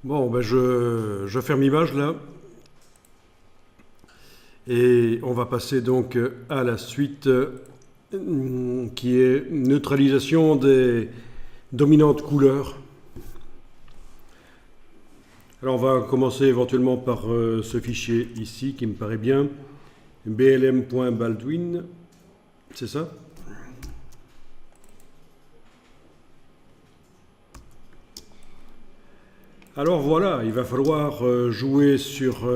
Bon, ben je ferme l'image là. Et on va passer donc à la suite qui est neutralisation des dominantes couleurs. Alors on va commencer éventuellement par ce fichier ici qui me paraît bien, blm.baldwin, c'est ça? Alors voilà, il va falloir jouer sur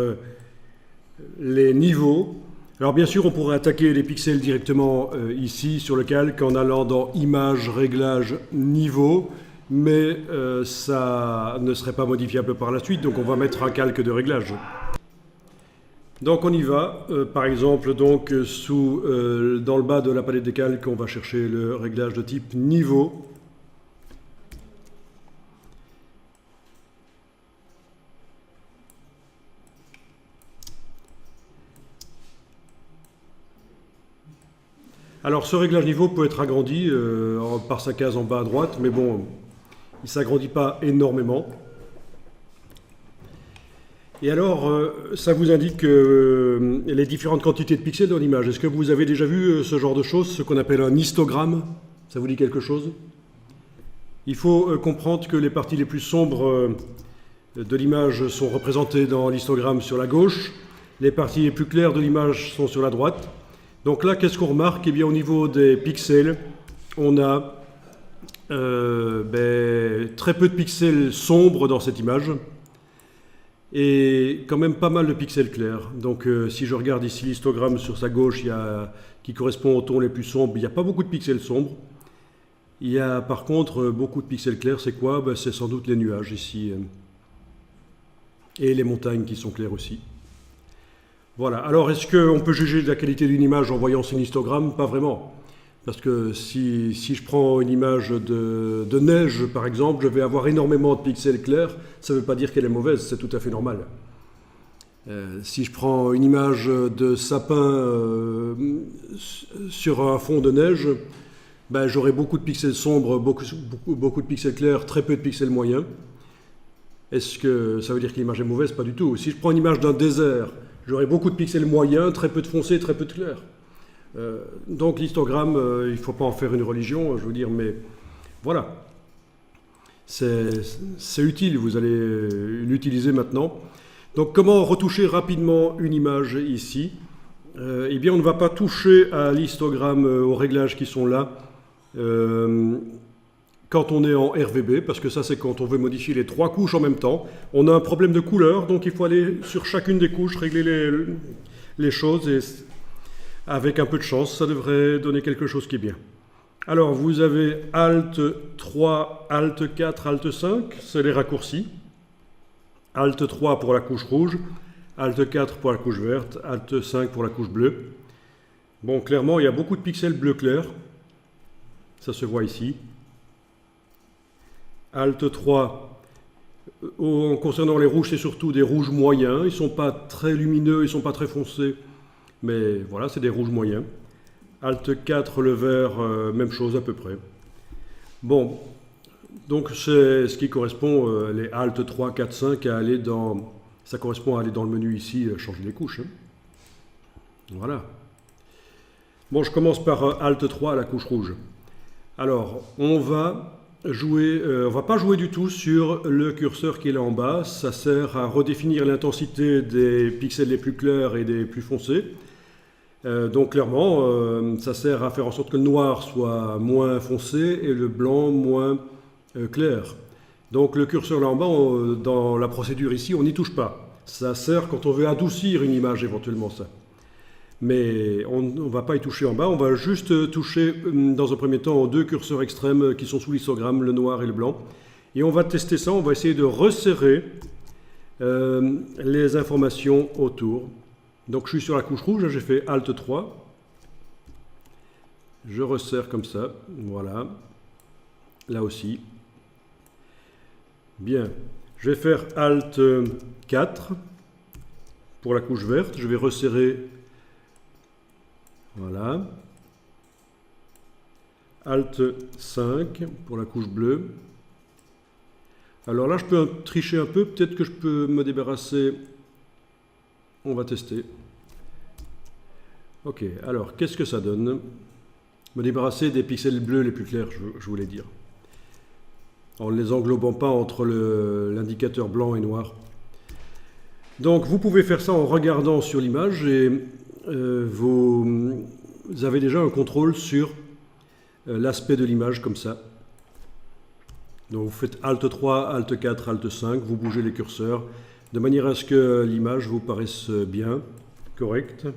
les niveaux. Alors bien sûr, on pourrait attaquer les pixels directement ici sur le calque en allant dans Images, Réglages, Niveau, mais ça ne serait pas modifiable par la suite, donc on va mettre un calque de réglage. Donc on y va. Par exemple, donc, dans le bas de la palette des calques, on va chercher le réglage de type Niveau. Alors ce réglage niveau peut être agrandi par sa case en bas à droite, mais bon, il ne s'agrandit pas énormément. Et alors, ça vous indique les différentes quantités de pixels dans l'image. Est-ce que vous avez déjà vu ce genre de choses, ce qu'on appelle un histogramme? Ça vous dit quelque chose? Il faut comprendre que les parties les plus sombres de l'image sont représentées dans l'histogramme sur la gauche, les parties les plus claires de l'image sont sur la droite. Donc là, qu'est-ce qu'on remarque? Eh bien, au niveau des pixels, on a très peu de pixels sombres dans cette image et quand même pas mal de pixels clairs. Donc si je regarde ici l'histogramme sur sa gauche, qui correspond aux tons les plus sombres, il n'y a pas beaucoup de pixels sombres. Il y a par contre beaucoup de pixels clairs. C'est quoi? C'est sans doute les nuages ici et les montagnes qui sont claires aussi. Voilà. Alors, est-ce qu'on peut juger de la qualité d'une image en voyant son histogramme? Pas vraiment. Parce que si je prends une image de neige, par exemple, je vais avoir énormément de pixels clairs. Ça ne veut pas dire qu'elle est mauvaise, c'est tout à fait normal. Si je prends une image de sapin sur un fond de neige, j'aurai beaucoup de pixels sombres, beaucoup de pixels clairs, très peu de pixels moyens. Est-ce que ça veut dire que l'image est mauvaise? Pas du tout. Si je prends une image d'un désert, j'aurai beaucoup de pixels moyens, très peu de foncé, très peu de clair. Donc l'histogramme, il ne faut pas en faire une religion, je veux dire, mais voilà. C'est utile, vous allez l'utiliser maintenant. Donc comment retoucher rapidement une image ici? Eh bien, on ne va pas toucher à l'histogramme, aux réglages qui sont là, quand on est en RVB, parce que ça c'est quand on veut modifier les trois couches en même temps. On a un problème de couleur, donc il faut aller sur chacune des couches, régler les choses, et avec un peu de chance, ça devrait donner quelque chose qui est bien. Alors vous avez Alt 3, Alt 4, Alt 5, c'est les raccourcis. Alt 3 pour la couche rouge, Alt 4 pour la couche verte, Alt 5 pour la couche bleue. Bon, clairement, il y a beaucoup de pixels bleu clair. Ça se voit ici. Alt 3, concernant les rouges, c'est surtout des rouges moyens. Ils ne sont pas très lumineux, ils ne sont pas très foncés. Mais voilà, c'est des rouges moyens. Alt 4, le vert, même chose à peu près. Bon, donc c'est ce qui correspond, les Alt 3, 4, 5, à aller dans... Ça correspond à aller dans le menu ici, changer les couches. Voilà. Bon, je commence par Alt 3, la couche rouge. Alors, on va pas jouer du tout sur le curseur qui est là en bas. Ça sert à redéfinir l'intensité des pixels les plus clairs et des plus foncés. Donc clairement, ça sert à faire en sorte que le noir soit moins foncé et le blanc moins clair. Donc le curseur là en bas, dans la procédure ici, on n'y touche pas. Ça sert quand on veut adoucir une image éventuellement ça. Mais on ne va pas y toucher en bas, on va juste toucher dans un premier temps aux deux curseurs extrêmes qui sont sous l'histogramme, le noir et le blanc. Et on va tester ça, on va essayer de resserrer les informations autour. Donc je suis sur la couche rouge, j'ai fait Alt 3. Je resserre comme ça, voilà. Là aussi. Bien, je vais faire Alt 4 pour la couche verte, je vais resserrer. Voilà. Alt 5 pour la couche bleue. Alors là, je peux tricher un peu. Peut-être que je peux me débarrasser. On va tester. Ok, alors, qu'est-ce que ça donne? Me débarrasser des pixels bleus les plus clairs, je voulais dire. En ne les englobant pas entre l'indicateur blanc et noir. Donc, vous pouvez faire ça en regardant sur l'image et vous avez déjà un contrôle sur l'aspect de l'image comme ça. Donc vous faites Alt 3, Alt 4, Alt 5, vous bougez les curseurs de manière à ce que l'image vous paraisse bien, correcte.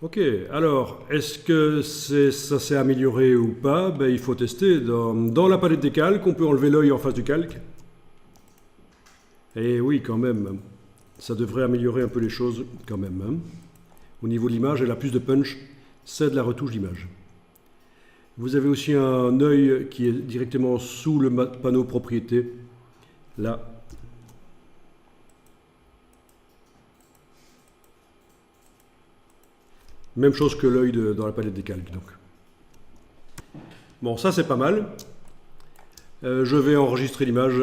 Ok, alors, est-ce que ça s'est amélioré ou pas? Ben, il faut tester. Dans la palette des calques, on peut enlever l'œil en face du calque. Et oui, quand même, ça devrait améliorer un peu les choses quand même. Hein. Au niveau de l'image, elle a plus de punch, c'est de la retouche d'image. Vous avez aussi un œil qui est directement sous le panneau propriété, là. Même chose que l'œil dans la palette des calques. Donc. Bon, ça c'est pas mal. Je vais enregistrer l'image.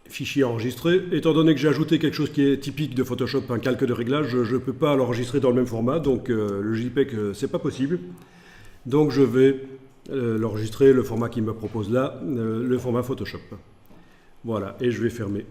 Fichier enregistré. Étant donné que j'ai ajouté quelque chose qui est typique de Photoshop, un calque de réglage, je ne peux pas l'enregistrer dans le même format, donc le JPEG, c'est pas possible. Donc je vais l'enregistrer, le format qu'il me propose là, le format Photoshop. Voilà, et je vais fermer.